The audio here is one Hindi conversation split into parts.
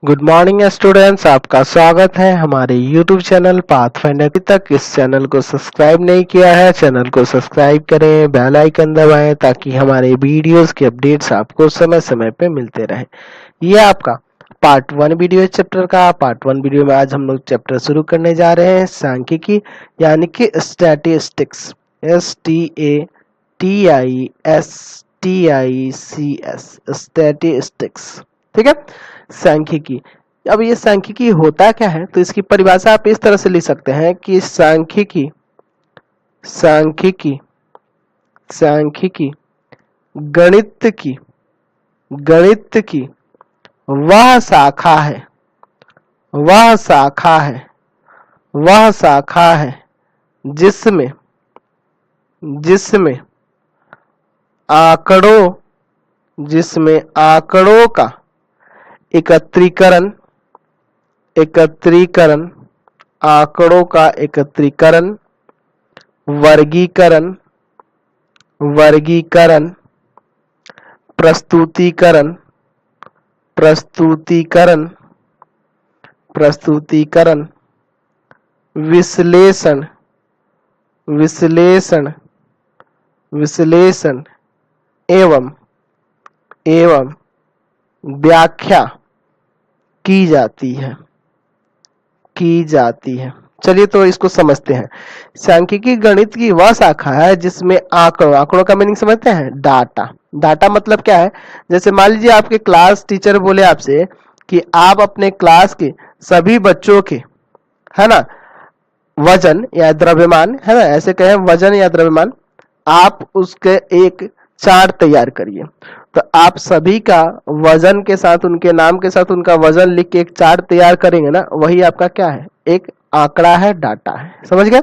गुड मॉर्निंग स्टूडेंट्स, आपका स्वागत है हमारे यूट्यूब चैनल पाथफाइंडर। अभी तक इस चैनल को सब्सक्राइब नहीं किया है, चैनल को सब्सक्राइब करें, बेल आइकन दबाएं ताकि हमारे वीडियोस के अपडेट्स आपको समय समय पे मिलते रहे। ये आपका पार्ट 1 वीडियो है चैप्टर का। पार्ट 1 वीडियो में आज हम लोग चैप्टर शुरू करने जा रहे हैं सांख्यिकी यानी कि स्टैटिस्टिक्स। STATISTICS स्टैटिस्टिक्स, ठीक है। सांख्यिकी। अब ये सांख्यिकी होता क्या है, तो इसकी परिभाषा आप इस तरह से लिख सकते हैं कि सांख्यिकी सांख्यिकी सांख्यिकी गणित की वह शाखा है वह शाखा है वह शाखा है जिसमें जिसमें आंकड़ों का एकत्रीकरण आंकड़ों का एकत्रीकरण, वर्गीकरण, प्रस्तुतीकरण, विश्लेषण एवं व्याख्या की जाती है। चलिए तो इसको समझते हैं। सांख्यिकी गणित की वह शाखा है जिसमें आंकड़ों का मीनिंग समझते हैं। डाटा मतलब क्या है, जैसे मान लीजिए आपके क्लास टीचर बोले आपसे कि आप अपने क्लास के सभी बच्चों के, है ना, वजन या द्रव्यमान, है ना, ऐसे कहें वजन या द्रव्यमान, आप उसके एक चार्ट तैयार करिए। तो आप सभी का वजन के साथ, उनके नाम के साथ उनका वजन लिख के एक चार्ट तैयार करेंगे ना, वही आपका क्या है, एक आंकड़ा है, डाटा है। समझ गए।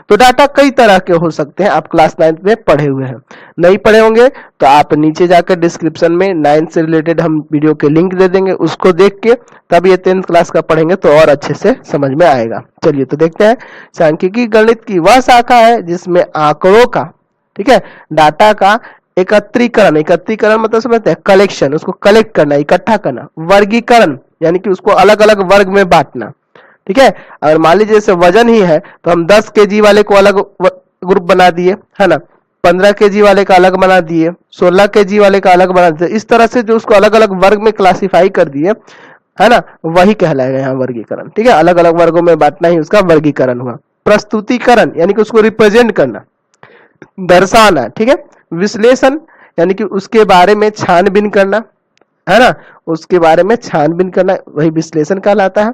तो डाटा कई तरह के हो सकते हैं। आप क्लास 9 में पढ़े हुए हैं, नहीं पढ़े होंगे तो आप नीचे जाकर डिस्क्रिप्शन में 9 से रिलेटेड हम वीडियो के लिंक दे देंगे, उसको देख के तब ये 10th क्लास का पढ़ेंगे तो और अच्छे से समझ में आएगा। चलिए तो देखते हैं। सांख्यिकी गणित की वह शाखा है जिसमें आंकड़ों का, ठीक है, डाटा का एकत्रीकरण मतलब समझते हैं, कलेक्शन, उसको कलेक्ट करना, इकट्ठा करना। वर्गीकरण यानी कि उसको अलग अलग वर्ग में बांटना, ठीक है। अगर मान लीजिए जैसे वजन ही है तो हम 10 केजी वाले को अलग ग्रुप बना दिए, है ना, 15 केजी वाले का अलग बना दिए, 16 केजी वाले का अलग बना दिए। इस तरह से जो उसको अलग अलग वर्ग में क्लासिफाई कर दिए, है ना, वही कहलाएगा यहाँ वर्गीकरण, ठीक है। अलग अलग वर्गों में बांटना ही उसका वर्गीकरण हुआ। प्रस्तुतिकरण यानी कि उसको रिप्रेजेंट करना, दर्शाना, ठीक है। विश्लेषण यानी कि उसके बारे में छानबीन करना, है ना, उसके बारे में छानबीन करना, वही विश्लेषण कहलाता है।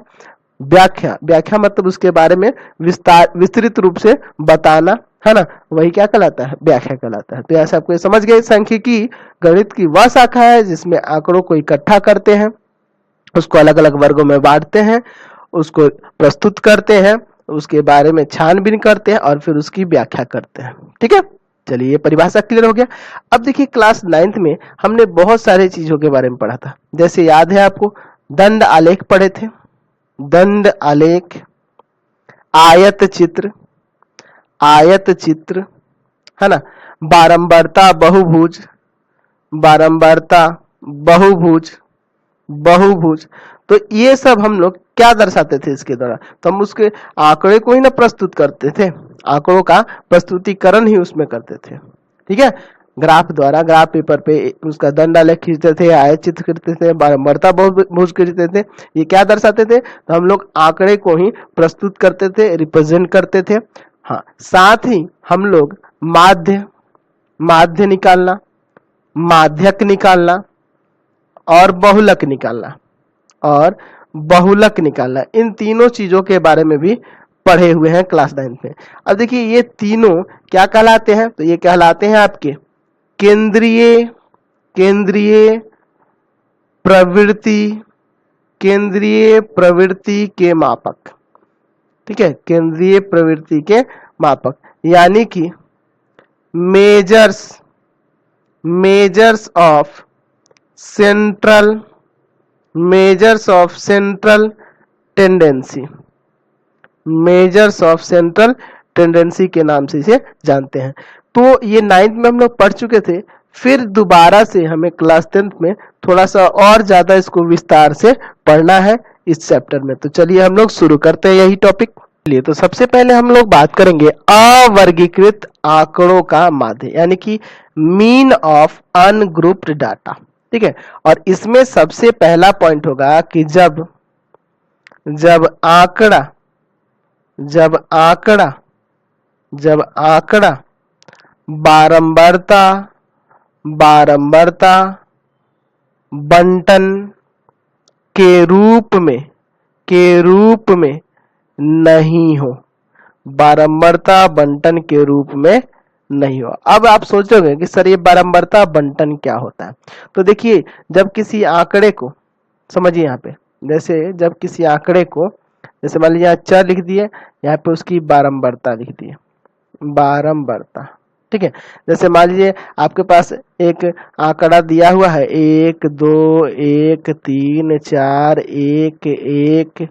व्याख्या मतलब उसके बारे में विस्तृत रूप से बताना, है ना, वही क्या कहलाता है, व्याख्या कहलाता है। तो ऐसे आपको समझ गए। सांख्यिकी गणित की वह शाखा है जिसमें आंकड़ों को इकट्ठा करते हैं, उसको अलग अलग वर्गों में बांटते हैं, उसको प्रस्तुत करते हैं, उसके बारे में छानबीन करते हैं और फिर उसकी व्याख्या करते हैं, ठीक है। चलिए ये परिभाषा क्लियर हो गया। अब देखिए क्लास 9th में हमने बहुत सारे चीजों के बारे में पढ़ा था। जैसे याद है आपको, दंड आलेख पढ़े थे, दंड आलेख, आयत चित्र, है ना, बारंबारता बहुभुज। तो ये सब हम लोग क्या दर्शाते थे इसके द्वारा, तो हम उसके आंकड़े को ही ना प्रस्तुत करते थे, आंकड़ों का प्रस्तुतिकरण ही उसमें करते थे, ठीक है। ग्राफ द्वारा, ग्राफ पेपर पे उसका दंड आलेख खींचते थे, आयत चित्र करते थे, बारंबारता बहुभुज करते थे। ये क्या दर्शाते थे, तो हम लोग आंकड़े को ही प्रस्तुत करते थे, रिप्रेजेंट करते थे। हाँ, साथ ही हम लोग माध्य निकालना, माध्यक निकालना और बहुलक निकालना, इन तीनों चीजों के बारे में भी पढ़े हुए हैं क्लास 9 में। अब देखिए ये तीनों क्या कहलाते हैं, तो ये कहलाते हैं आपके केंद्रीय प्रवृत्ति के मापक, ठीक है, केंद्रीय प्रवृत्ति के मापक, यानी कि मेजर्स ऑफ सेंट्रल टेंडेंसी के नाम से इसे जानते हैं। तो ये 9th में हम लोग पढ़ चुके थे। फिर दोबारा से हमें क्लास 10th में थोड़ा सा और ज्यादा इसको विस्तार से पढ़ना है इस चैप्टर में। तो चलिए हम लोग शुरू करते हैं यही टॉपिक। चलिए तो सबसे पहले हम लोग बात करेंगे अवर्गीकृत आंकड़ों का माध्य, यानी कि मीन ऑफ अनग्रुप्ड डाटा। ठीक है, और इसमें सबसे पहला पॉइंट होगा कि जब आंकड़ा बारंबारता बंटन के रूप में नहीं हो, बारंबारता बंटन के रूप में नहीं हो। अब आप सोचोगे कि सर ये बारंबारता बंटन क्या होता है? तो देखिए, जब किसी आंकड़े को, समझिए यहाँ पे, जैसे जब किसी आंकड़े को, जैसे मान लीजिए यहाँ 4 लिख दिए, यहाँ पे उसकी बारंबारता लिख दिए, बारंबारता। ठीक है, जैसे मान लीजिए आपके पास एक आंकड़ा दिया हुआ है 1 2 1 3 4 1 1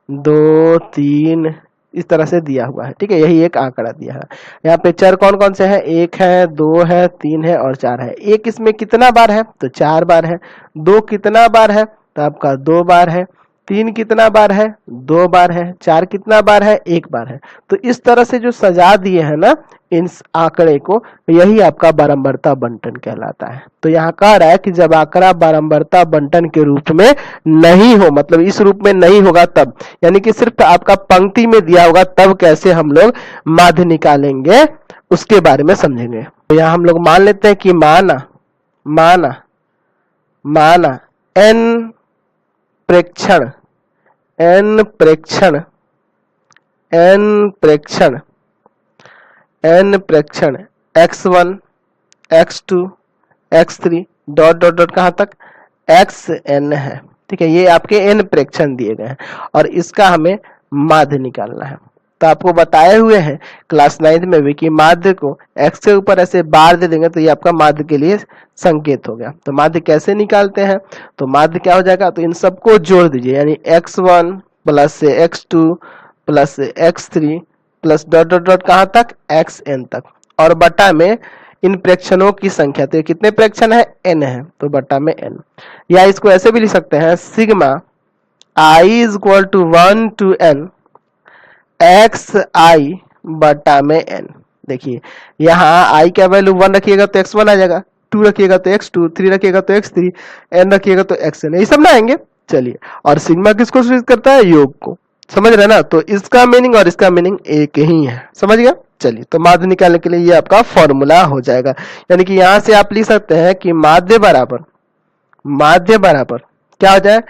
2 3, इस तरह से दिया हुआ है। ठीक है, यही एक आंकड़ा दिया है। यहाँ पे चर कौन कौन से हैं? 1 है, 2 है, 3 है और 4 है। 1 इसमें कितना बार है? तो 4 बार है। 2 कितना बार है? तो आपका 2 बार है। 3 कितना बार है? 2 बार है। 4 कितना बार है? 1 बार है। तो इस तरह से जो सजा दिए हैं ना इस आंकड़े को, यही आपका बारंबारता बंटन कहलाता है। तो यहाँ कह रहा है कि जब आंकड़ा बारंबारता बंटन के रूप में नहीं हो, मतलब इस रूप में नहीं होगा तब, यानी कि सिर्फ आपका पंक्ति में दिया होगा तब कैसे हम लोग माध्य निकालेंगे उसके बारे में समझेंगे। तो यहाँ हम लोग मान लेते हैं कि माना n प्रेक्षण x1 x2 x3 dot dot dot कहां तक? xn है। ठीक है, ये आपके n प्रेक्षण दिए गए हैं और इसका हमें माध्य निकालना है। तो आपको बताए हुए हैं क्लास 9th में भी कि माध्य को x के ऊपर ऐसे बार दे देंगे तो ये आपका माध्य के लिए संकेत हो गया। तो माध्य कैसे निकालते हैं? तो माध्य क्या हो जाएगा? तो इन सबको जोड़ दीजिए, यानी x1 plus x2 plus x3 plus dot dot dot कहां तक? xn तक, और बटा में इन प्रेक्षणों की संख्या। तो ये कितने प्रेक्षण है? n है, तो बटा में n। या इसको ऐसे भी लिख सकते हैं, sigma i is equal to 1 to n x i बटा में n। देखिए यहाँ i का वैल्यू 1 रखिएगा तो x1 आ जाएगा, 2 रखिएगा तो x2, 3 रखिएगा तो x3, n रखिएगा तो xn, ये सब ना आएंगे। चलिए, और सिग्मा किसको सूचित करता है? योग को। समझ रहे ना? तो इसका मीनिंग और इसका मीनिंग एक ही है, समझ गया? चलिए, तो माध्य निकालने के लिए ये आपका फॉर्मूला हो जाएगा, यानी कि यहां से आप लिख सकते हैं कि माध्य बराबर क्या हो जाए?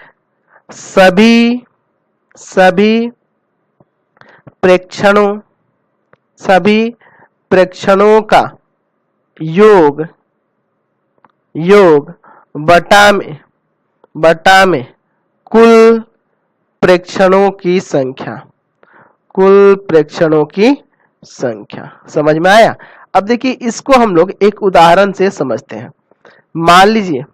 सभी प्रेक्षणों का योग बटा में कुल प्रेक्षणों की संख्या। समझ में आया? अब देखिए, इसको हम लोग एक उदाहरण से समझते हैं। मान लीजिए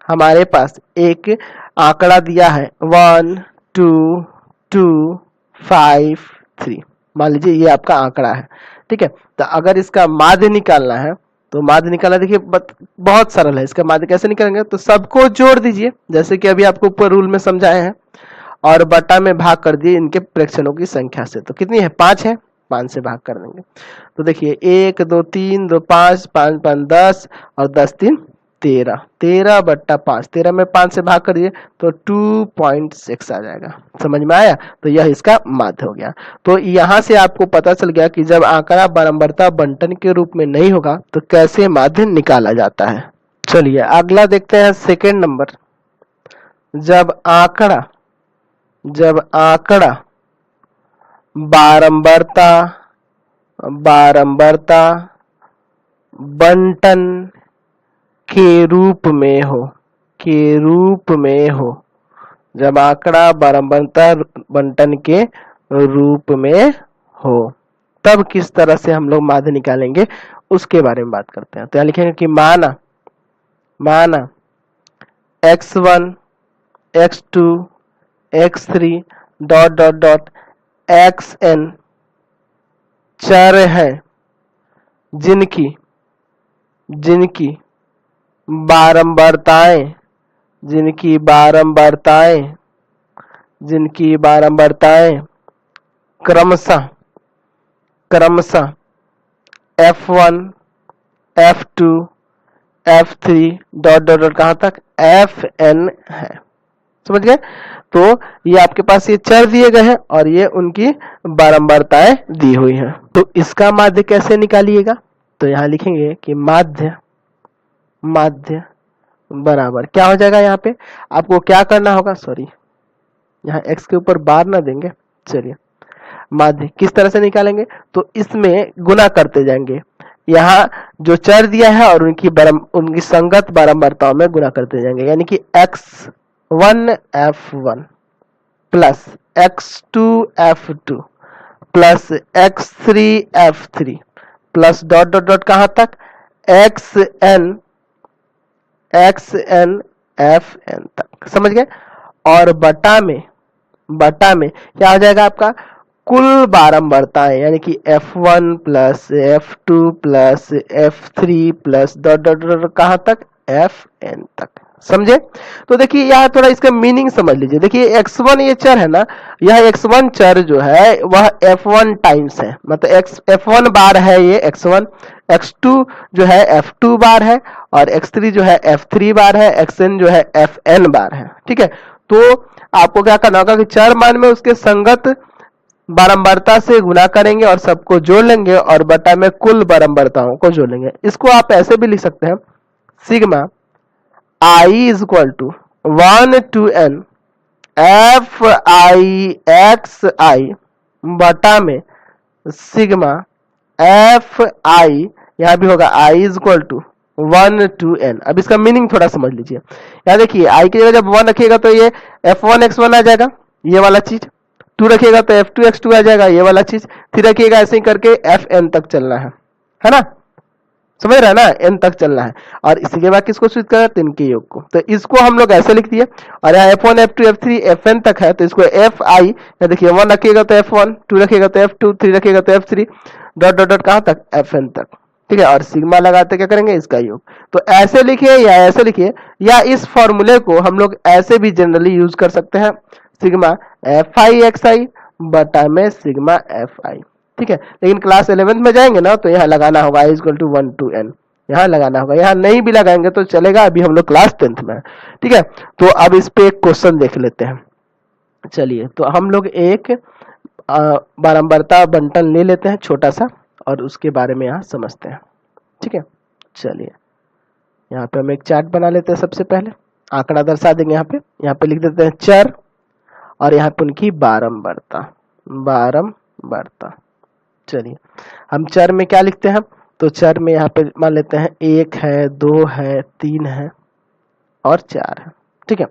हमारे पास एक आंकड़ा दिया है 1 2 2 5 3, मान लीजिए ये आपका आंकड़ा है। ठीक है, तो अगर इसका माध्य निकालना है तो माध्य निकालना देखिए बहुत सरल है। इसका माध्य कैसे निकालेंगे? तो सबको जोड़ दीजिए, जैसे कि अभी आपको ऊपर रूल में समझाए हैं, और बटा में भाग कर दिए इनके प्रेक्षणों की संख्या से। तो कितनी है? 5 है, 5 से भाग कर देंगे। तो देखिए 1 2 3 2 5 5 5 10 और 10 3 13, 13 बट्टा 5, 13 में 5 से भाग करिए तो 2.6 आ जाएगा। समझ में आया? तो यह इसका माध्य हो गया। तो यहाँ से आपको पता चल गया कि जब आंकड़ा बारंबारता बंटन के रूप में नहीं होगा तो कैसे माध्य निकाला जाता है। चलिए अगला देखते हैं, सेकेंड नंबर। जब आंकड़ा बारंबारता बंटन के रूप में हो, जब आंकड़ा बारंबारता बंटन के रूप में हो तब किस तरह से हम लोग माध्य निकालेंगे उसके बारे में बात करते हैं। तो यहाँ लिखेंगे कि माना x1 x2 x3 dot dot dot xn चर है जिनकी बारंबारताएं जिनकी बारंबारताएं क्रमशः F1 F2 F3 dot dot dot कहां तक Fn है। समझ गए? तो ये आपके पास ये चर दिए गए हैं और ये उनकी बारंबारताएं दी हुई हैं। तो इसका माध्य कैसे निकालिएगा? तो यहां लिखेंगे कि माध्य बराबर क्या हो जाएगा। यहाँ पे आपको क्या करना होगा, सॉरी यहाँ x के ऊपर बार ना देंगे। चलिए माध्य किस तरह से निकालेंगे, तो इसमें गुना करते जाएंगे। यहाँ जो चर दिया है और उनकी संगत बारंबारताओं में गुना करते जाएंगे, यानी कि x1 f1 plus x2 f2 plus x3 f3 plus dot dot dot कहां तक xn fn तक। समझ गए? और बटा में क्या हो जाएगा आपका कुल बारंबारताएं, यानी कि f1 plus f2 plus f3 plus dot dot dot कहां तक fn तक। समझे? तो देखिए यहाँ थोड़ा इसका मीनिंग समझ लीजिए। देखिए x1 ये चर है ना, यह x1 चर जो है वह f1 टाइम्स है, मतलब f1 बार है ये x1, x2 जो है f2 बार है और x3 जो है f3 बार है, xn जो है fn बार है। ठीक है? तो आपको क्या करना होगा कि चर मान में उसके संगत बारंबारता से गुना करेंगे और सबको जोड़ लेंगे और बटा में कुल बारंबारताओं को जोड़ लेंगे। इसको आप ऐसे भी लिख सकते हैं, sigma I is equal to 1 to n f(i)(xi) बटा में सिग्मा f(i), यहां भी होगा I is equal to 1 to n। अब इसका मीनिंग थोड़ा समझ लीजिए। यहाँ देखिए I की जगह जब 1 रखिएगा तो ये f1 x1 आ जाएगा, ये वाला चीज। 2 रखिएगा तो f2 x2 आ जाएगा, ये वाला चीज। 3 रखिएगा, ऐसे ही करके fn तक चलना है ना? समझ रहा है ना? n तक चलना है और इसी के बाद किसको सूचित करते हैं? इनके योग को। तो इसको हम लोग ऐसे लिख दिए और यहाँ f1 f2 f3 fn तक है, तो इसको fi, या देखिए 1 रखिएगा तो f1, 2 रखिएगा तो f2, 3 रखिएगा तो f3 डॉट डॉट डॉट कहां तक fn तक। ठीक है? और सिग्मा लगाते क्या करेंगे? इसका योग। तो ऐसे लिखिए या ऐसे लिखिए, या इस फॉर्मूले को हम लोग ऐसे भी जनरली यूज कर सकते हैं, सिग्मा fi(xi) बटा में सिग्मा fi। ठीक है? लेकिन क्लास 11th में जाएंगे ना तो यहाँ लगाना होगा I equal to 1 to n, यहाँ लगाना होगा। यहाँ नहीं भी लगाएंगे तो चलेगा, अभी हम लोग क्लास 10th में है। ठीक है? तो अब इस पे एक क्वेश्चन देख लेते हैं। चलिए, तो हम लोग एक बारंबारता बंटन ले लेते हैं छोटा सा और उसके बारे में यहाँ समझते हैं। ठीक है? चलिए, यहाँ पे हम एक चार्ट बना लेते हैं। सबसे पहले आंकड़ा दर्शा देंगे। यहाँ पे लिख देते हैं चर और यहाँ पे उनकी बारंबारता। चलिए, हम चर में क्या लिखते हैं? तो चर में यहाँ पे मान लेते हैं 1 है, 2 है, 3 है और 4 है। ठीक है?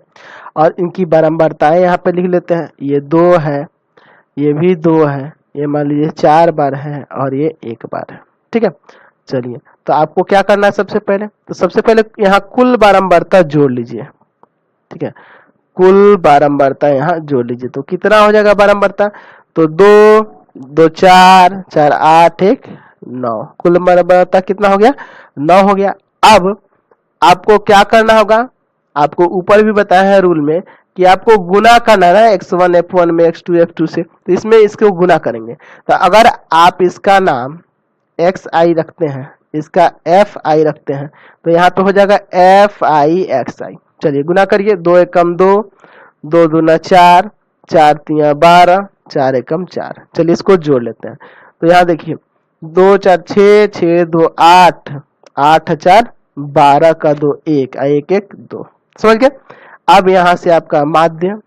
और इनकी बारंबारताएं यहाँ पे लिख लेते हैं। ये 2 है, ये भी 2 है, ये मान लीजिए 4 बार है और ये 1 बार है। ठीक है? चलिए, तो आपको क्या करना है सबसे पहले? तो सबसे पहले यहाँ कुल बारंबारता जोड़ लीजिए। ठीक है? कुल बारंबारता यहाँ जोड़ लीजिए। तो कितना हो जाएगा बारंबारता? तो 2 2 4 4 8 1 9, कुल बारंबारता कितना हो गया? 9 हो गया। अब आपको क्या करना होगा? आपको ऊपर भी बताया है रूल में कि आपको गुना करना है x1 f1 में x2 f2 से, तो इसमें इसको गुना करेंगे। तो अगर आप इसका नाम xi रखते हैं, इसका fi रखते हैं, तो यहाँ पे हो जाएगा fi(xi). चलिए गुना करिए। 2 एकम 2, 2 दूना 4, 4 तिया 12, 4 एकम 4। चलिए इसको जोड़ लेते हैं। तो यहाँ देखिए 2 4 6, 6 2 8, 8 4 12 का 2 1, 1 1 2। समझ गए? अब यहाँ से आपका माध्य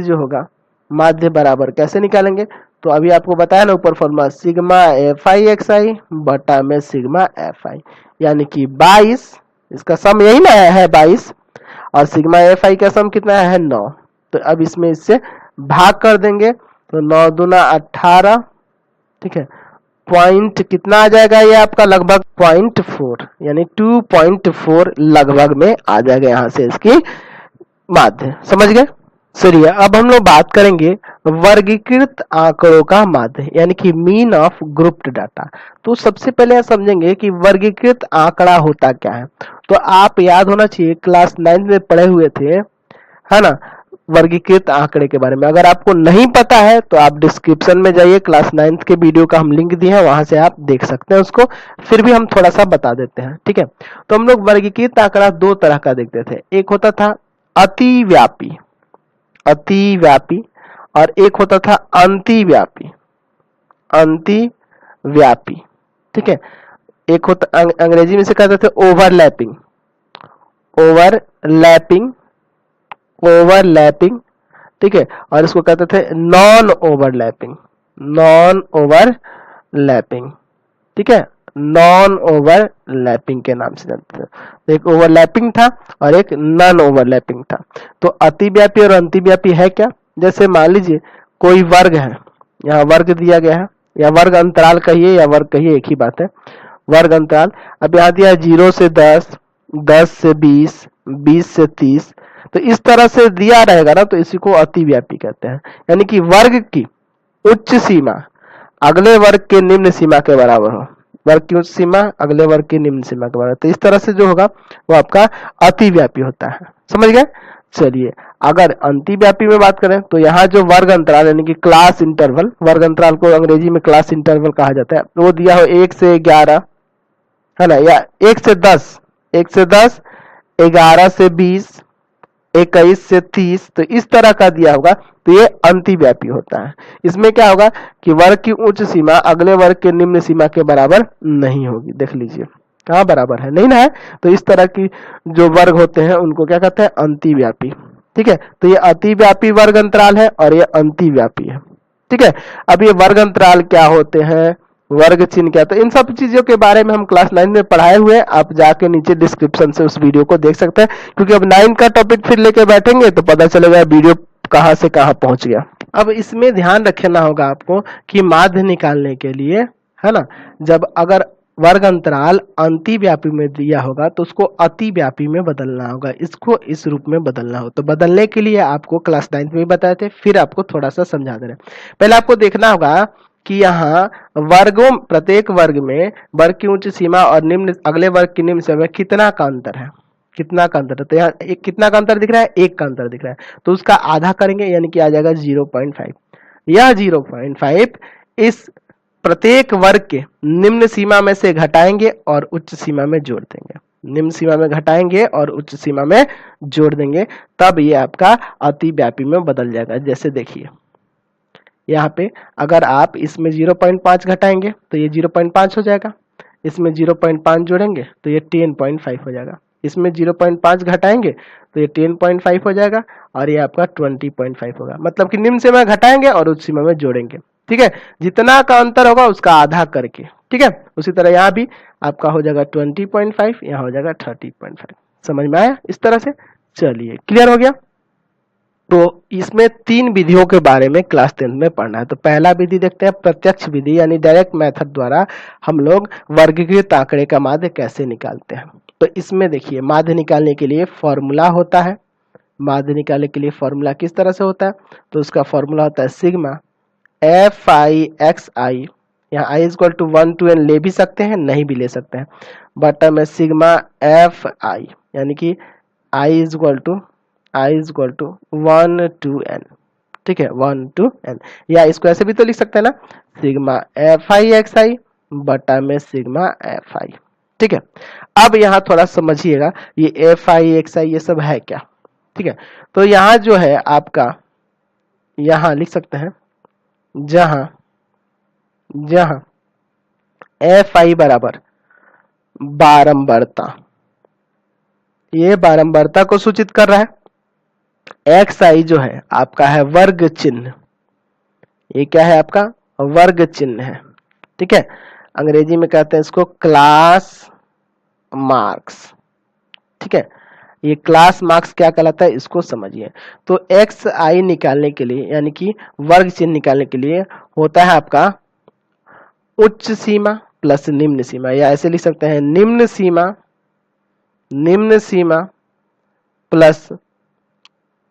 जो होगा, माध्य बराबर कैसे निकालेंगे? तो अभी आपको बताया ना ऊपर फॉर्मूला, सिग्मा fi(xi) बटा में सिग्मा fi, यानी कि 22, इसका सम यही ना है 22, और सिग्मा fi का सम कितना है? 9। तो अब इसमें इससे भाग कर देंगे तो 9 दूना 18। ठीक है? पॉइंट कितना आ जाएगा? ये आपका लगभग 0.4, यानी 2.4 लगभग में आ जाएगा यहाँ से इसकी माध्य। समझ गए? चलिए अब हम लोग बात करेंगे वर्गीकृत आंकड़ों का माध्य यानी कि मीन ऑफ ग्रुप्ड डाटा। तो सबसे पहले हम समझेंगे कि वर्गीकृत आंकड़ा होता क्या है। तो आप याद होना चाहिए क्लास 9 में पढ़े हुए थे, है ना, वर्गीकृत आंकड़े के बारे में। अगर आपको नहीं पता है तो आप डिस्क्रिप्शन में जाइए, क्लास 9 के वीडियो का हम लिंक दिए हैं, वहां से आप देख सकते हैं उसको। फिर भी हम थोड़ा सा बता देते हैं, ठीक है। तो हम लोग वर्गीकृत आंकड़ा दो तरह का देखते थे, एक होता था अतिव्यापी, अतिव्यापी, और एक होता था अंतिव्यापी, अंतिव्यापी, ठीक है। एक होता अंग्रेजी में से कहते थे ओवरलैपिंग, ओवरलैपिंग, ओवरलैपिंग, ठीक है। और इसको कहते थे नॉन ओवरलैपिंग, नॉन ओवरलैपिंग, ठीक है, नॉन ओवरलैपिंग के नाम से जानते थे। एक ओवरलैपिंग था और एक नॉन ओवरलैपिंग था। तो अतिव्यापी और अंतिव्यापी है क्या? जैसे मान लीजिए कोई वर्ग है, यहाँ वर्ग दिया गया है, या वर्ग अंतराल कहिए या वर्ग कहिए, एक ही बात है, वर्ग अंतराल। अब यहाँ दिया 0 से 10, 10 से 20, 20 से 30, तो इस तरह से दिया रहेगा ना, तो इसी को अतिव्यापी कहते हैं। यानी कि वर्ग की उच्च सीमा अगले वर्ग के निम्न सीमा के बराबर हो, वर्ग की उच्च सीमा अगले वर्ग की निम्न सीमा के बराबर, तो इस तरह से जो होगा वो आपका अतिव्यापी होता है। समझ गए? चलिए अगर अंतिव्यापी में बात करें तो यहाँ जो वर्ग अंतराल यानी कि क्लास इंटरवल, वर्ग अंतराल को अंग्रेजी में क्लास इंटरवल कहा जाता है, वो दिया हो 1 से 11, है ना, या 1 से 10, 1 से 10, 11 से 20, 21 से 30, तो इस तरह का दिया होगा तो ये अंतिव्यापी होता है। इसमें क्या होगा कि वर्ग की उच्च सीमा अगले वर्ग के निम्न सीमा के बराबर नहीं होगी। देख लीजिए कहाँ बराबर है, नहीं ना है, तो इस तरह की जो वर्ग होते हैं उनको क्या कहते हैं? अंतिव्यापी, ठीक है। तो ये अतिव्यापी वर्ग अंतराल है और ये अंतिव्यापी है, ठीक है। अब ये वर्ग अंतराल क्या होते हैं, वर्ग चिन्ह क्या, तो इन सब चीजों के बारे में हम क्लास 9 में पढ़ाए हुए हैं, आप जाके नीचे डिस्क्रिप्शन से उस वीडियो को देख सकते हैं, क्योंकि अब 9 का टॉपिक फिर लेके बैठेंगे तो पता चलेगा वीडियो कहाँ से कहाँ पहुंच गया। अब इसमें ध्यान रखना होगा आपको कि माध्य निकालने के लिए, है ना, जब अगर वर्ग अंतराल अंतिव्यापी में दिया होगा तो उसको अतिव्यापी में बदलना होगा, इसको इस रूप में बदलना हो। तो बदलने के लिए आपको क्लास 9 में बताए थे, फिर आपको थोड़ा सा समझा दे रहे हैं। पहले आपको देखना होगा कि यहाँ वर्गों, प्रत्येक वर्ग में वर्ग की उच्च सीमा और निम्न अगले वर्ग की निम्न सीमा में कितना का अंतर है, कितना का अंतर है। तो यहाँ एक कितना का अंतर दिख रहा है? 1 का अंतर दिख रहा है, तो उसका आधा करेंगे यानी कि आ जाएगा 0.5। यह 0.5 इस प्रत्येक वर्ग के निम्न सीमा में से घटाएंगे और उच्च सीमा में जोड़ देंगे, निम्न सीमा में घटाएंगे और उच्च सीमा में जोड़ देंगे, तब ये आपका अतिव्यापी में बदल जाएगा। जैसे देखिए यहाँ पे अगर आप इसमें 0.5 घटाएंगे तो ये 0.5 हो जाएगा, इसमें 0.5 जोड़ेंगे तो ये 10.5 हो जाएगा, इसमें 0.5 घटाएंगे तो ये 10.5 हो जाएगा, और ये आपका 20.5 होगा। मतलब कि निम्न सीमा घटाएंगे और उच्च सीमा में जोड़ेंगे, ठीक है, जितना का अंतर होगा उसका आधा करके, ठीक है। उसी तरह यहाँ भी आपका हो जाएगा 20.5, यहाँ हो जाएगा 30.5। समझ में आया? इस तरह से चलिए क्लियर हो गया। तो इसमें 3 विधियों के बारे में क्लास 10 में पढ़ना है। तो पहला विधि देखते हैं, प्रत्यक्ष विधि यानी डायरेक्ट मेथड द्वारा हम लोग वर्गीकृत आंकड़े का माध्य कैसे निकालते हैं। तो इसमें देखिए माध्य निकालने के लिए फॉर्मूला होता है। माध्य निकालने के लिए फॉर्मूला किस तरह से होता है? तो उसका फॉर्मूला होता है सिग्मा एफ आई एक्स आई, यहाँ I equal to 1 to n ले भी सकते हैं, नहीं भी ले सकते हैं, बटा में सिग्मा एफ आई यानी कि I equal to 1 to n, ठीक है, 1 to n, या इसको ऐसे भी तो लिख सकते हैं ना, sigma f I x i बटा में सिग्मा एफ आई, ठीक है। अब यहाँ थोड़ा समझिएगा ये एफ आई एक्स आई ये सब है क्या, ठीक है। तो यहाँ जो है आपका, यहाँ लिख सकते हैं जहां जहां एफ आई बराबर बारंबारता, ये बारंबारता को सूचित कर रहा है, एक्स आई जो है आपका है वर्ग चिन्ह, ये क्या है आपका? वर्ग चिन्ह है, ठीक है। अंग्रेजी में कहते हैं इसको क्लास मार्क्स, ठीक है। ये क्लास मार्क्स क्या कहलाता है इसको समझिए। तो एक्स आई निकालने के लिए यानी कि वर्ग चिन्ह निकालने के लिए होता है आपका उच्च सीमा प्लस निम्न सीमा, या ऐसे लिख सकते हैं निम्न सीमा प्लस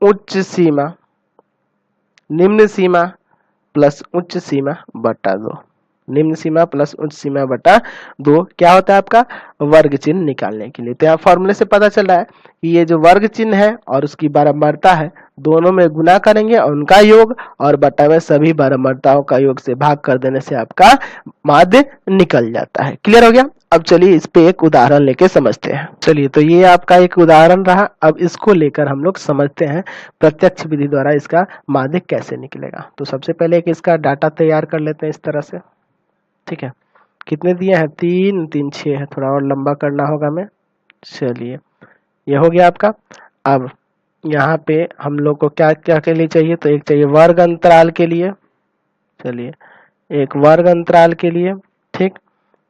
उच्च सीमा निम्न सीमा प्लस उच्च सीमा बटा 2, निम्न सीमा प्लस उच्च सीमा बटा 2 क्या होता है आपका वर्ग चिन्ह निकालने के लिए। तो यहाँ फॉर्मूले से पता चल रहा है कि ये जो वर्ग चिन्ह है और उसकी बारंबारता है दोनों में गुना करेंगे और उनका योग और बटा में सभी बारंबारताओं का योग से भाग कर देने से आपका माध्य निकल जाता है। क्लियर हो गया। अब चलिए इस पे एक उदाहरण लेके समझते हैं। चलिए तो ये आपका एक उदाहरण रहा, अब इसको लेकर हम लोग समझते हैं प्रत्यक्ष विधि द्वारा इसका माध्य कैसे निकलेगा। तो सबसे पहले एक इसका डाटा तैयार कर लेते हैं इस तरह से, ठीक है। कितने दिए हैं 3 3 6 है, थोड़ा और लंबा करना होगा हमें। चलिए ये हो गया आपका। अब यहाँ पे हम लोग को क्या क्या के लिए चाहिए, तो एक चाहिए वर्ग अंतराल के लिए, चलिए एक वर्ग अंतराल के लिए, ठीक।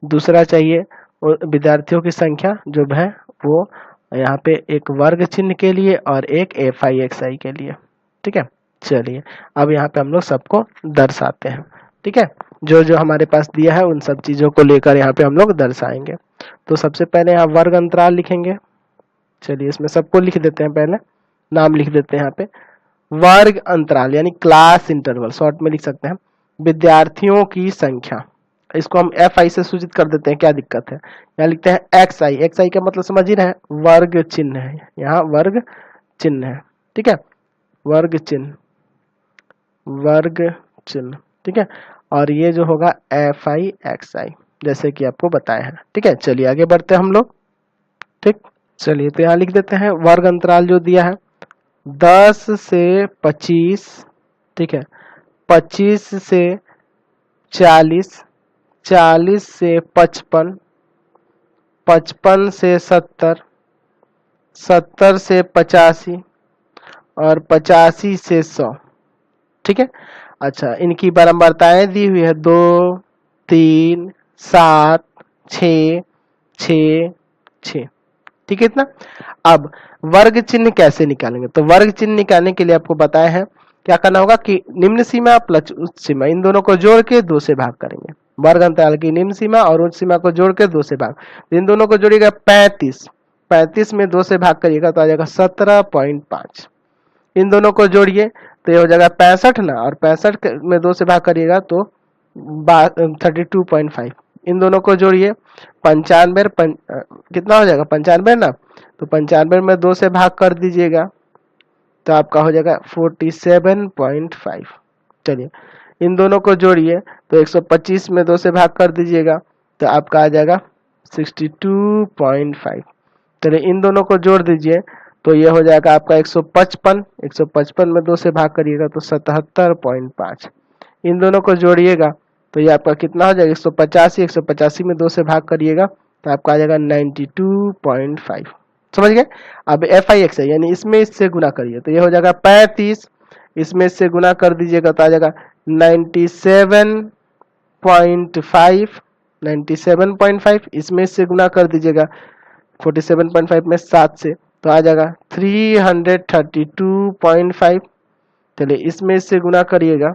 दूसरा चाहिए विद्यार्थियों की संख्या जो है वो यहाँ पे एक वर्ग चिन्ह के लिए और एक FI/XI के लिए, ठीक है। चलिए अब यहाँ पे हम लोग सबको दर्शाते हैं, ठीक है। जो जो हमारे पास दिया है उन सब चीजों को लेकर यहाँ पे हम लोग दर्शाएंगे। तो सबसे पहले यहाँ वर्ग अंतराल लिखेंगे। चलिए इसमें सबको लिख देते हैं, पहले नाम लिख देते हैं यहाँ पे। वर्ग अंतराल यानी क्लास इंटरवल, शॉर्ट में लिख सकते हैं विद्यार्थियों की संख्या, इसको हम FI से सूचित कर देते हैं, क्या दिक्कत है। यहाँ लिखते हैं XI, XI का मतलब समझ ही रहे हैं वर्ग चिन्ह है, यहाँ वर्ग चिन्ह है, ठीक है। वर्ग चिन्ह, वर्ग चिन्ह, ठीक है। और ये जो होगा FI/XI जैसे कि आपको बताया है, ठीक है। चलिए आगे बढ़ते हैं हम लोग, ठीक। चलिए तो यहाँ लिख देते हैं वर्ग अंतराल जो दिया है 10 से 25, ठीक है। 25 से 40, 40 से 55, 55 से 70, 70 से 85 और 85 से 100, ठीक है। अच्छा इनकी बारंबारताएं दी हुई है 2 3 7 6 6 6, ठीक है इतना। अब वर्ग चिन्ह कैसे निकालेंगे, तो वर्ग चिन्ह निकालने के लिए आपको बताया है क्या करना होगा कि निम्न सीमा प्लस उच्च सीमा इन दोनों को जोड़ के 2 से भाग करेंगे। वर्ग अंतराल की निम्न सीमा और उच्च सीमा को जोड़ के 2 से भाग, इन दोनों को जोड़िएगा 35, 35 में 2 से भाग करिएगा तो आ जाएगा 17.5। इन दोनों को जोड़िए तो ये हो जाएगा 65 ना, और 65 में 2 से भाग करिएगा तो 32.5। इन दोनों को जोड़िए 95 कितना हो जाएगा 95 ना, तो 95 में 2 से भाग कर दीजिएगा तो आपका हो जाएगा 47.5। चलिए इन दोनों को जोड़िए तो 125 में 2 से भाग कर दीजिएगा तो आपका आ जाएगा 62.5। चलिए इन दोनों को जोड़ दीजिए तो ये हो जाएगा आपका 155, 155 में 2 से भाग करिएगा तो 77.5। इन दोनों को जोड़िएगा तो ये आपका कितना हो जाएगा 185, 185 में 2 से भाग करिएगा तो आपका आ जाएगा 92.5। समझ गए। अब FI/XI यानी इसमें इससे गुना करिए तो ये हो जाएगा 35, इसमें इससे गुना कर दीजिएगा तो आ जाएगा 97.5, 97.5 इसमें इससे गुना कर दीजिएगा 47.5 में 7 से तो आ जाएगा 332.5। चलिए इसमें इससे गुना करिएगा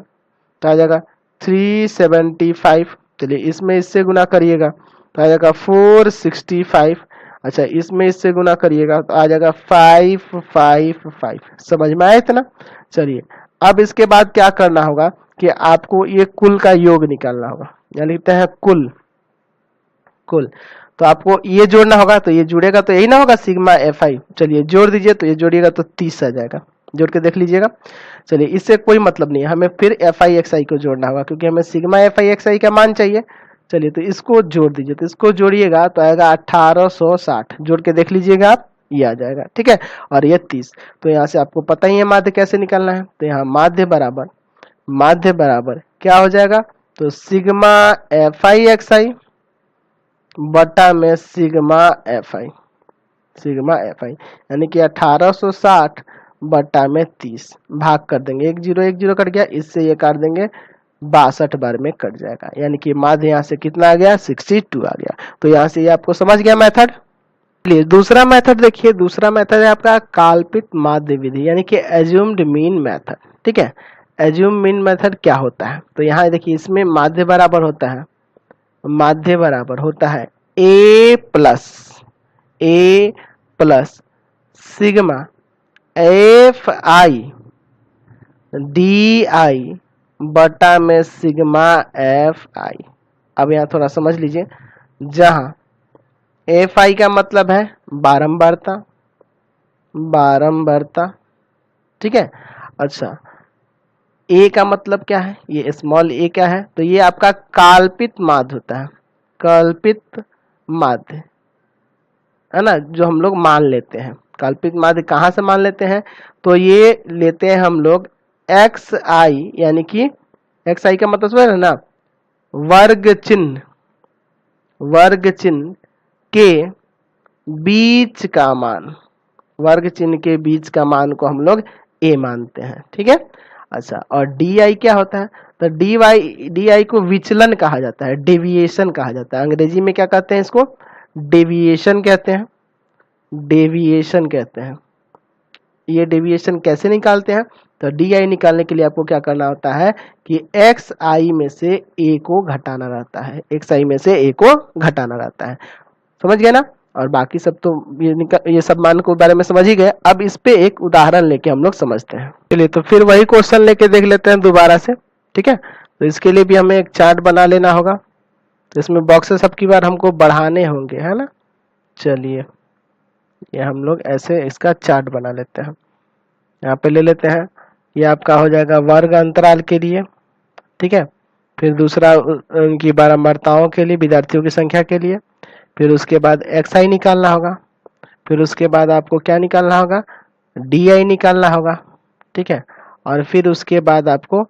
तो आ जाएगा 375। चलिए इसमें इससे गुना करिएगा तो आ जाएगा 465। अच्छा इसमें इससे गुना करिएगा तो आ जाएगा 555। समझ में आया इतना। चलिए अब इसके बाद क्या करना होगा कि आपको ये कुल का योग निकालना होगा, यानी लिखते हैं कुल, कुल तो आपको ये जोड़ना होगा, तो ये जुड़ेगा तो यही ना होगा सिग्मा FI। चलिए जोड़ दीजिए तो ये जोड़िएगा तो 30 आ जाएगा, जोड़ के देख लीजिएगा। चलिए इससे कोई मतलब नहीं है, हमें फिर FI/XI को जोड़ना होगा क्योंकि हमें सिग्मा FI/XI का मान चाहिए। चलिए तो इसको जोड़ दीजिए, तो इसको जोड़िएगा तो आएगा 1860, जोड़ के देख लीजिएगा आप, ये आ जाएगा, ठीक है। और ये 30, तो यहाँ से आपको पता ही है माध्य कैसे निकालना है। तो यहाँ माध्य बराबर क्या हो जाएगा, तो सिग्मा FI/XI बटा में सिग्मा FI, सिग्मा FI यानी कि 1860 बटा में 30 भाग कर देंगे, 1 0 1 0 कट गया, इससे ये काट देंगे 62 बार में कट जाएगा, यानी कि माध्य यहाँ से कितना आ गया 62 आ गया। तो यहाँ से ये आपको समझ गया मेथड। चलिए दूसरा मेथड देखिए, दूसरा मेथड है आपका काल्पित माध्य विधि यानी कि एज्यूम्ड मीन मेथड, ठीक है। एज्यूम मीन मेथड क्या होता है, तो यहाँ देखिए इसमें माध्य बराबर होता है, माध्य बराबर होता है a plus sigma FI D i बटा में सिग्मा एफ आई। अब यहाँ थोड़ा समझ लीजिए, जहां एफ आई का मतलब है बारंबारता, बारंबारता, ठीक है। अच्छा, ए का मतलब क्या है, ये स्मॉल ए क्या है, तो ये आपका काल्पित माध्य होता है, कल्पित माध्य है ना, जो हम लोग मान लेते हैं। काल्पित माध्य कहाँ से मान लेते हैं, तो ये लेते हैं हम लोग एक्स आई, यानी कि एक्स आई का मतलब समझ रहे ना, वर्ग चिन्ह, वर्ग चिन्ह के बीच का मान, वर्ग चिन्ह के बीच का मान को हम लोग ए मानते हैं, ठीक है। अच्छा, और डी आई क्या होता है, तो डी आई को विचलन कहा जाता है, डेविएशन कहा जाता है। अंग्रेजी में क्या कहते हैं इसको, डेविएशन कहते हैं, डेविएशन कहते हैं। ये डेविएशन कैसे निकालते हैं, तो डी आई निकालने के लिए आपको क्या करना होता है कि एक्स आई में से ए को घटाना रहता है, एक्स आई में से ए को घटाना रहता है, समझ गए ना। और बाकी सब तो ये सब मान के बारे में समझ ही गए। अब इस पे एक उदाहरण लेके हम लोग समझते हैं। चलिए, तो फिर वही क्वेश्चन लेके देख लेते हैं दोबारा से, ठीक है। तो इसके लिए भी हमें एक चार्ट बना लेना होगा, तो इसमें बॉक्सेस अब की बार हमको बढ़ाने होंगे, है ना। चलिए, ये हम लोग ऐसे इसका चार्ट बना लेते हैं। यहाँ पे ले लेते हैं, ये आपका हो जाएगा वर्ग अंतराल के लिए, ठीक है। फिर दूसरा उनकी बारंबारताओं के लिए, विद्यार्थियों की संख्या के लिए। फिर उसके बाद एक्स आई निकालना होगा। फिर उसके बाद आपको क्या निकालना होगा, डी आई निकालना होगा, ठीक है। और फिर उसके बाद आपको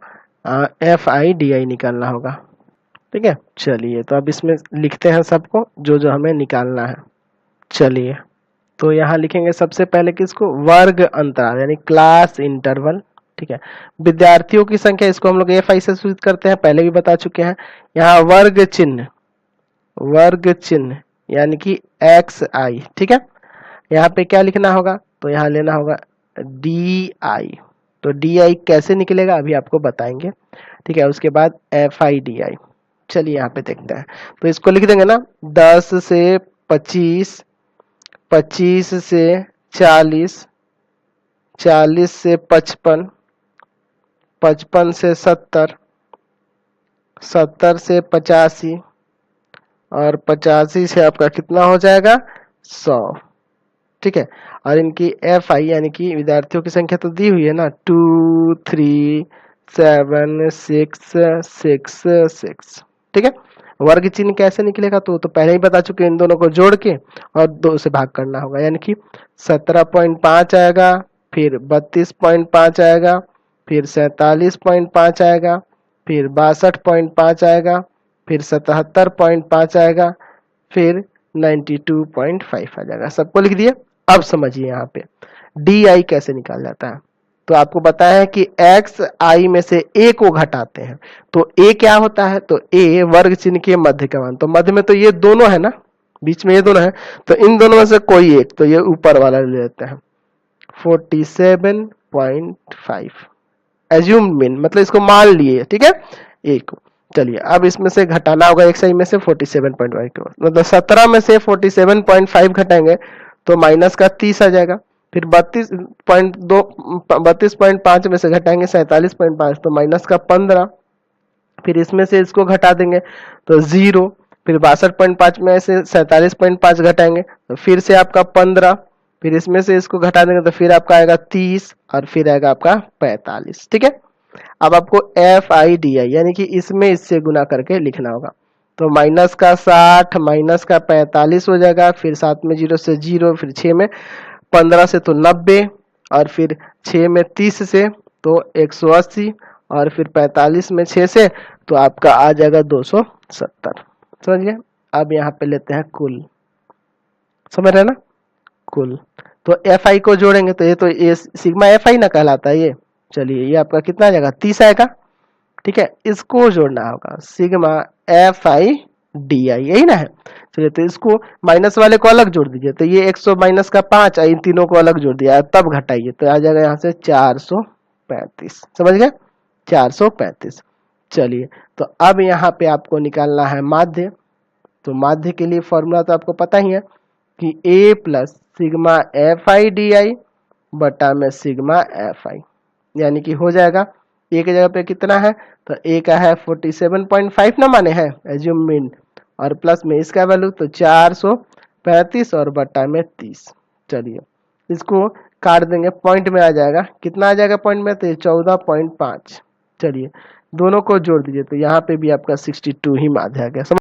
एफ आई डी आई निकालना होगा, ठीक है। चलिए, तो अब इसमें लिखते हैं सबको जो जो हमें निकालना है। चलिए, तो यहाँ लिखेंगे सबसे पहले किसको, वर्ग अंतराल यानी क्लास इंटरवल, ठीक है। विद्यार्थियों की संख्या, इसको हम लोग एफ आई से सूचित करते हैं, पहले भी बता चुके हैं। यहाँ वर्ग चिन्ह, वर्ग चिन्ह यानी कि एक्स आई, ठीक है। यहाँ पे क्या लिखना होगा, तो यहाँ लेना होगा डी आई। तो डी आई कैसे निकलेगा अभी आपको बताएंगे, ठीक है। उसके बाद एफ आई डी आई। चलिए, यहाँ पे देखते हैं, तो इसको लिख देंगे ना, 10 से 25, 25 से 40, 40 से 55, 55 से 70, 70 से 85, और 85 से आपका कितना हो जाएगा, 100, ठीक है। और इनकी एफ आई यानी कि विद्यार्थियों की संख्या तो दी हुई है ना, 2 3 7 6 6 6, ठीक है। वर्ग चिन्ह कैसे निकलेगा, तो पहले ही बता चुके, इन दोनों को जोड़ के और 2 से भाग करना होगा, यानी कि 17.5 आएगा, फिर 32.5 आएगा, फिर 47.5 आएगा, फिर 62.5 आएगा, फिर 77.5 आएगा, फिर 92.5 आ जाएगा। सबको लिख दिए। अब समझिए यहाँ पे डी आई कैसे निकाल जाता है, तो आपको बताया है कि एक्स आई में से ए को घटाते हैं, तो ए क्या होता है, तो ए वर्ग चिन्ह के मध्य का मान, तो मध्य में तो ये दोनों है ना, बीच में ये दोनों है, तो इन दोनों में से कोई एक, तो ये ऊपर वाला ले लेते हैं 47.5, एज्यूम मीन मतलब इसको मान लिए, ठीक है, ए को। चलिए, अब इसमें से घटाना होगा एक्स आई में से 47.5 को, मतलब 17 में से 47.5 घटाएंगे तो माइनस का 30 आ जाएगा। फिर 32.5 में से घटाएंगे 47.5 तो माइनस का 15। फिर इसमें से इसको घटा देंगे तो 0। फिर 62.5 में से 47.5 घटाएंगे तो फिर से आपका 15। फिर इसमें से इसको घटा देंगे तो फिर आपका आएगा 30 और फिर आएगा आपका 45, ठीक है। अब आपको एफ आई डी आई यानी कि इसमें इससे गुना करके लिखना होगा, तो माइनस का 60 माइनस का 45 हो जाएगा, फिर 7 में 0 से 0, फिर 6 में 15 से तो 90, और फिर 6 में 30 से तो 180, और फिर 45 में 6 से तो आपका आ जाएगा 270, समझ गए। अब यहाँ पे लेते हैं कुल, समझ रहे ना, कुल। तो एफ आई को जोड़ेंगे तो ये सिग्मा एफ आई ना कहलाता है ये। चलिए, ये आपका कितना आ जाएगा, 30 आएगा, ठीक है। इसको जोड़ना होगा सिग्मा एफ आई डी आई, यही ना है। चलिए, तो इसको माइनस वाले को अलग जोड़ दीजिए, तो ये 100 माइनस का 5, इन तीनों को अलग जोड़ दिया, तब घटाइए तो आ जाएगा यहाँ से 435, समझ गए, 435। चलिए, तो अब यहाँ पे आपको निकालना है माध्य। तो माध्य के लिए फॉर्मूला तो आपको पता ही है कि A plus sigma f i d i बटा में सिग्मा एफ आई, यानी कि हो जाएगा ए की जगह पे कितना है, तो ए का है 47.5 ना माने है एज्यूम मीन, और प्लस में इसका वैल्यू तो 435 और बट्टा में 30। चलिए इसको काट देंगे, पॉइंट में आ जाएगा, कितना आ जाएगा पॉइंट में, तो 14.5। चलिए दोनों को जोड़ दीजिए तो यहाँ पे भी आपका 62 ही माध्य आ गया।